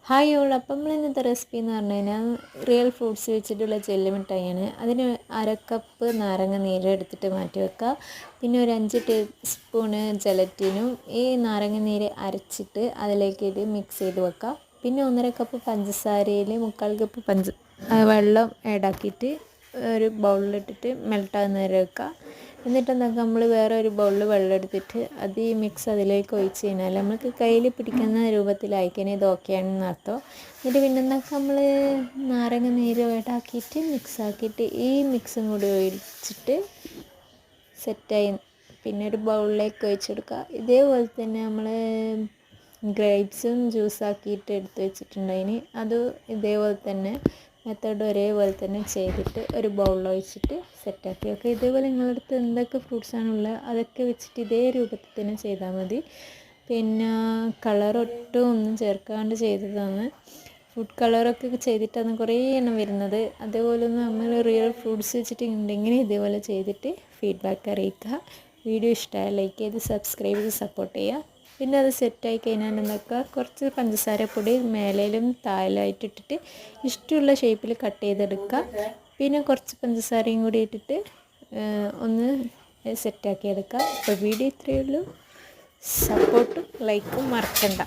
Hi all, അപ്പം നമ്മൾ ഇന്നത്തെ റെസിപ്പി എന്ന് പറഞ്ഞു കഴിഞ്ഞാൽ റിയൽ ഫ്രൂട്ട്സ് വെച്ചിട്ടുള്ള ജെല്ലി മിഠായിയാണ്. അതിന് അരക്കപ്പ് നാരങ്ങ നീര് എടുത്തിട്ട് മാറ്റി വെക്കുക. പിന്നെ ഒരു 5 ടീസ്പൂണ് ജലറ്റിനും ഈ നാരങ്ങ നീര് അരച്ചിട്ട് അതിലേക്ക് ഇത് മിക്സ് ചെയ്ത് വെക്കുക. പിന്നെ 1.5 കപ്പ് പഞ്ചസാരയിൽ 3/4 കപ്പ് വെള്ളം ആഡാക്കിയിട്ട് ഒരു ബൗളിലിട്ടിട്ട് മെൽട്ടാകുന്ന വരെ വെക്കുക. എന്നിട്ട് എന്താക്കുക, നമ്മൾ വേറെ ഒരു ബൗളിൽ വെള്ളം എടുത്തിട്ട് അത് ഈ മിക്സ് അതിലേക്ക് ഒഴിച്ച് കഴിഞ്ഞാൽ നമുക്ക് കയ്യിൽ പിടിക്കുന്ന രൂപത്തിലായിക്കഴിഞ്ഞാൽ ഇത് ഓക്കെയാണെന്ന് അർത്ഥം. എന്നിട്ട് പിന്നെ എന്താക്കുക, നമ്മൾ നാരങ്ങ നീര് ആക്കിയിട്ട് മിക്സ് ആക്കിയിട്ട് ഈ മിക്സും കൂടി ഒഴിച്ചിട്ട് സെറ്റായി പിന്നെ ഒരു ബൗളിലേക്ക് ഒഴിച്ചെടുക്കുക. ഇതേപോലെ തന്നെ നമ്മൾ ഗ്രേപ്സും ജ്യൂസാക്കിയിട്ട് എടുത്ത് വെച്ചിട്ടുണ്ടായിന്, അത് ഇതേപോലെ തന്നെ മെത്തേഡ് ഒരേപോലെ തന്നെ ചെയ്തിട്ട് ഒരു ബൗളിൽ ഒഴിച്ചിട്ട് സെറ്റാക്കി വെക്കുക. ഇതേപോലെ നിങ്ങളുടെ അടുത്ത് എന്തൊക്കെ ഫ്രൂട്ട്സാണുള്ളത് അതൊക്കെ വെച്ചിട്ട് ഇതേ രൂപത്തിൽ തന്നെ ചെയ്താൽ മതി. പിന്നെ കളറൊട്ടും ഒന്നും ചേർക്കാണ്ട് ചെയ്തതാണ്. ഫുഡ് കളറൊക്കെ ചെയ്തിട്ടാണ് കുറേ എണ്ണം വരുന്നത്. അതേപോലെ നമ്മൾ റിയൽ ഫ്രൂട്ട്സ് വെച്ചിട്ട് ഉണ്ടെങ്കിൽ ഇതേപോലെ ചെയ്തിട്ട് ഫീഡ്ബാക്ക് അറിയിക്കുക. വീഡിയോ ഇഷ്ടമായി ലൈക്ക് ചെയ്ത് സബ്സ്ക്രൈബ് ചെയ്ത് സപ്പോർട്ട് ചെയ്യുക. പിന്നെ അത് സെറ്റായി കഴിഞ്ഞാൽ എന്താക്കുക, കുറച്ച് പഞ്ചസാരപ്പൊടി മേലേലും താഴെയായിട്ട് ഇട്ടിട്ട് ഇഷ്ടമുള്ള ഷേപ്പിൽ കട്ട് ചെയ്തെടുക്കുക. പിന്നെ കുറച്ച് പഞ്ചസാരയും കൂടി ഇട്ടിട്ട് ഒന്ന് സെറ്റാക്കി എടുക്കുക. അപ്പോൾ വീഡിയോ ഇത്രയേ ഉള്ളൂ. സപ്പോർട്ടും ലൈക്കും മറക്കണ്ട.